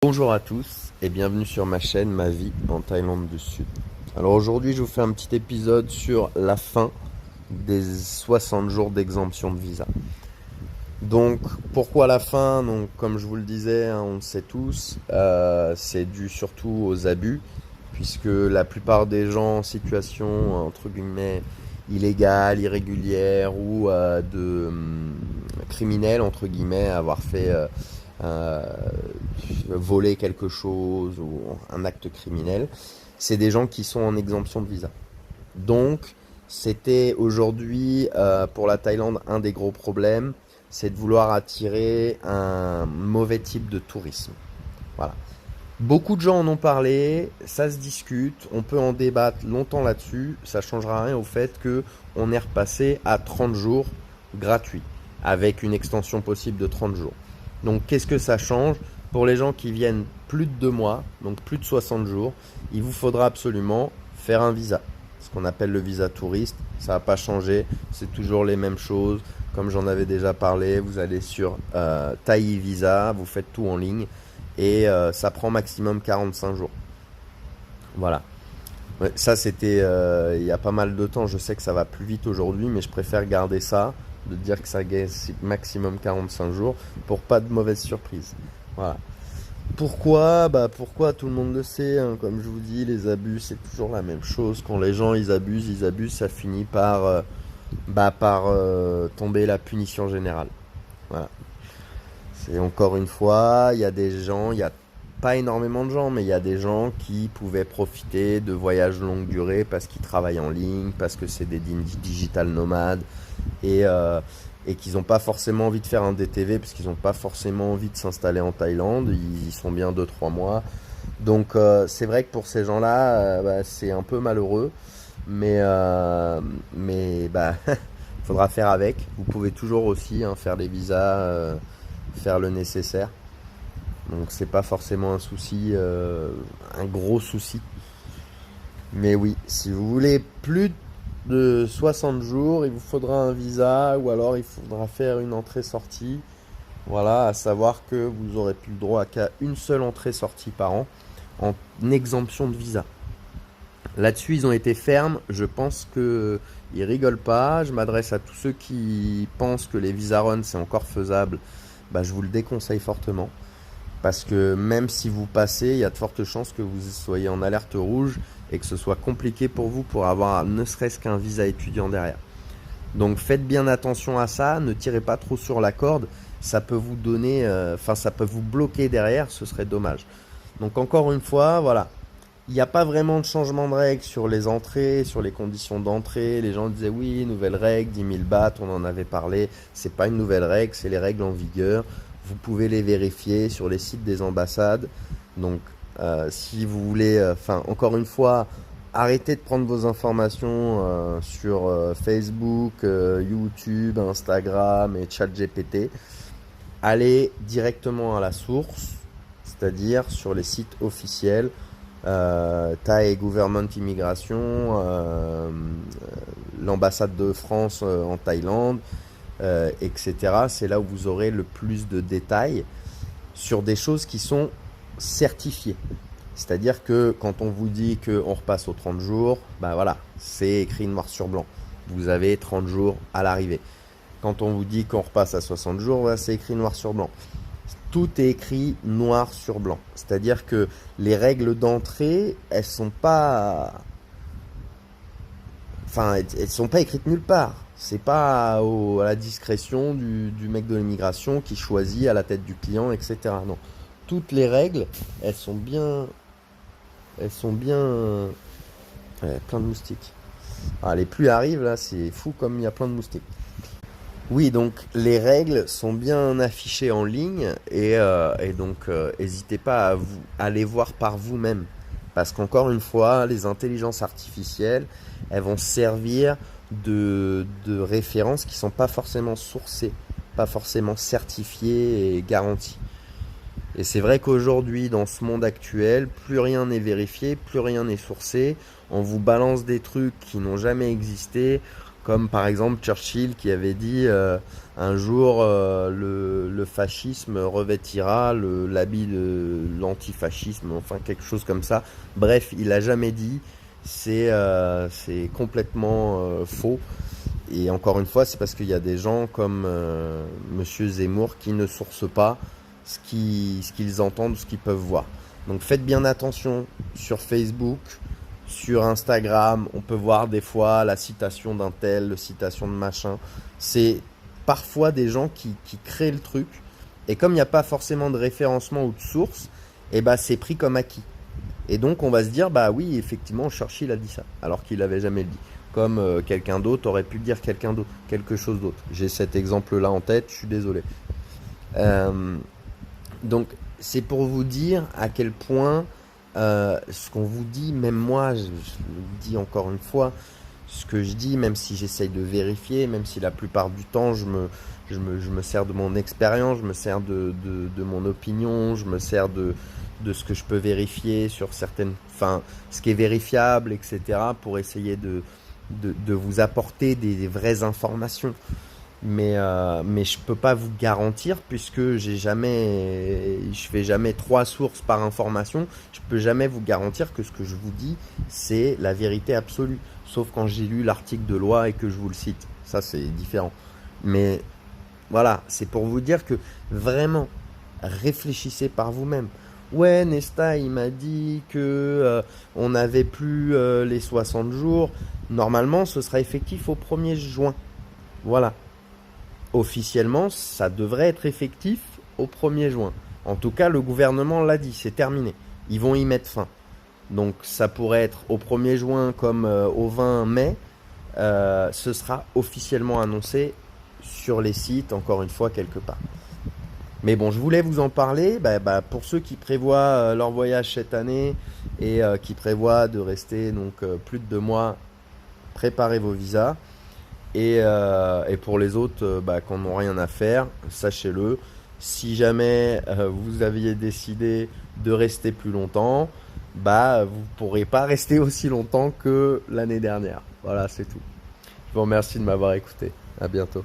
Bonjour à tous et bienvenue sur ma chaîne Ma vie en Thaïlande du Sud. Alors aujourd'hui je vous fais un petit épisode sur la fin des 60 jours d'exemption de visa. Donc pourquoi la fin? Donc comme je vous le disais, hein, on le sait tous, c'est dû surtout aux abus, puisque la plupart des gens en situation entre guillemets illégale, irrégulière ou criminels entre guillemets, avoir fait euh, voler quelque chose ou un acte criminel, c'est des gens qui sont en exemption de visa. Donc, c'était aujourd'hui pour la Thaïlande un des gros problèmes, c'est de vouloir attirer un mauvais type de tourisme. Voilà. Beaucoup de gens en ont parlé, ça se discute, on peut en débattre longtemps là-dessus, ça changera rien au fait que on est repassé à 30 jours gratuits, avec une extension possible de 30 jours. Donc qu'est-ce que ça change? Pour les gens qui viennent plus de 2 mois, donc plus de 60 jours, il vous faudra absolument faire un visa. Ce qu'on appelle le visa touriste, ça n'a pas changé, c'est toujours les mêmes choses. Comme j'en avais déjà parlé, vous allez sur Thai Visa, vous faites tout en ligne et ça prend maximum 45 jours. Voilà. Ouais, ça c'était il y a pas mal de temps, je sais que ça va plus vite aujourd'hui, mais je préfère garder ça, de dire que ça gagne maximum 45 jours pour pas de mauvaises surprises. Voilà. Pourquoi? Bah pourquoi tout le monde le sait, hein, comme je vous dis, les abus c'est toujours la même chose. Quand les gens ils abusent, ça finit par tomber la punition générale. Voilà. C'est encore une fois, il y a des gens, il y a pas énormément de gens, mais il y a des gens qui pouvaient profiter de voyages longue durée parce qu'ils travaillent en ligne, parce que c'est des digital nomades et qu'ils n'ont pas forcément envie de faire un DTV parce qu'ils n'ont pas forcément envie de s'installer en Thaïlande. Ils y sont bien 2 3 mois. Donc c'est vrai que pour ces gens-là, c'est un peu malheureux, mais bah, faudra faire avec. Vous pouvez toujours aussi hein, faire des visas, faire le nécessaire. Donc c'est pas forcément un souci, un gros souci. Mais oui, si vous voulez plus de 60 jours, il vous faudra un visa ou alors il faudra faire une entrée-sortie. Voilà, à savoir que vous aurez plus le droit qu'à une seule entrée-sortie par an en exemption de visa. Là-dessus, ils ont été fermes. Je pense que ils rigolent pas. Je m'adresse à tous ceux qui pensent que les visa run c'est encore faisable. Bah, je vous le déconseille fortement. Parce que même si vous passez, il y a de fortes chances que vous soyez en alerte rouge et que ce soit compliqué pour vous pour avoir ne serait-ce qu'un visa étudiant derrière. Donc faites bien attention à ça, ne tirez pas trop sur la corde, ça peut vous donner, ça peut vous bloquer derrière, ce serait dommage. Donc encore une fois, voilà, il n'y a pas vraiment de changement de règles sur les entrées, sur les conditions d'entrée. Les gens disaient oui, nouvelle règle, 10 000 bahts, on en avait parlé. C'est pas une nouvelle règle, c'est les règles en vigueur. Vous pouvez les vérifier sur les sites des ambassades. Donc si vous voulez, encore une fois, arrêtez de prendre vos informations sur Facebook, YouTube, Instagram et ChatGPT. Allez directement à la source, c'est-à-dire sur les sites officiels. Thai Government Immigration, l'ambassade de France en Thaïlande, etc. C'est là où vous aurez le plus de détails sur des choses qui sont certifiées. C'est-à-dire que quand on vous dit qu'on repasse aux 30 jours, bah voilà, c'est écrit noir sur blanc. Vous avez 30 jours à l'arrivée. Quand on vous dit qu'on repasse à 60 jours, bah, c'est écrit noir sur blanc. Tout est écrit noir sur blanc. C'est-à-dire que les règles d'entrée, elles sont pas, elles sont pas écrites nulle part. C'est pas à la discrétion du mec de l'immigration qui choisit à la tête du client, etc. Non, toutes les règles, elles sont bien, plein de moustiques. Ah, les pluies arrivent là, c'est fou comme il y a plein de moustiques. Oui, donc les règles sont bien affichées en ligne et donc n'hésitez pas à les voir par vous-même. Parce qu'encore une fois, les intelligences artificielles, elles vont servir de références qui ne sont pas forcément sourcées, pas forcément certifiées et garanties. Et c'est vrai qu'aujourd'hui, dans ce monde actuel, plus rien n'est vérifié, plus rien n'est sourcé. On vous balance des trucs qui n'ont jamais existé. Comme par exemple Churchill qui avait dit un jour le fascisme revêtira l'habit de l'antifascisme, enfin quelque chose comme ça. Bref, il a jamais dit, c'est complètement faux. Et encore une fois, c'est parce qu'il y a des gens comme Monsieur Zemmour qui ne sourcent pas ce qu'ils entendent, ce qu'ils peuvent voir. Donc faites bien attention sur Facebook, sur Instagram, on peut voir des fois la citation d'un tel, la citation de machin. C'est parfois des gens qui créent le truc. Et comme il n'y a pas forcément de référencement ou de source, et bah c'est pris comme acquis. Et donc on va se dire, bah oui, effectivement, Churchill a dit ça, alors qu'il n'avait jamais dit. Comme quelqu'un d'autre aurait pu dire quelque chose d'autre. J'ai cet exemple-là en tête, je suis désolé. Donc c'est pour vous dire à quel point ce qu'on vous dit, même moi, je le dis encore une fois, ce que je dis, même si j'essaye de vérifier, même si la plupart du temps je me sers de mon expérience, je me sers de mon opinion, je me sers de ce que je peux vérifier sur certaines, enfin, ce qui est vérifiable, etc., pour essayer de vous apporter des vraies informations. Mais je peux pas vous garantir puisque je fais jamais 3 sources par information. Je peux jamais vous garantir que ce que je vous dis c'est la vérité absolue. Sauf quand j'ai lu l'article de loi et que je vous le cite. Ça c'est différent. Mais voilà, c'est pour vous dire que vraiment réfléchissez par vous-même. Ouais, Nesta il m'a dit que on n'avait plus les 60 jours. Normalement ce sera effectif au 1er juin. Voilà. Officiellement, ça devrait être effectif au 1er juin. En tout cas, le gouvernement l'a dit, c'est terminé. Ils vont y mettre fin. Donc ça pourrait être au 1er juin comme au 20 mai. Ce sera officiellement annoncé sur les sites, encore une fois, quelque part. Mais bon, je voulais vous en parler. Pour ceux qui prévoient leur voyage cette année et qui prévoient de rester donc plus de 2 mois, préparez vos visas. Et pour les autres qui n'ont rien à faire, sachez-le, si jamais vous aviez décidé de rester plus longtemps, vous ne pourrez pas rester aussi longtemps que l'année dernière. Voilà, c'est tout. Je vous remercie de m'avoir écouté. À bientôt.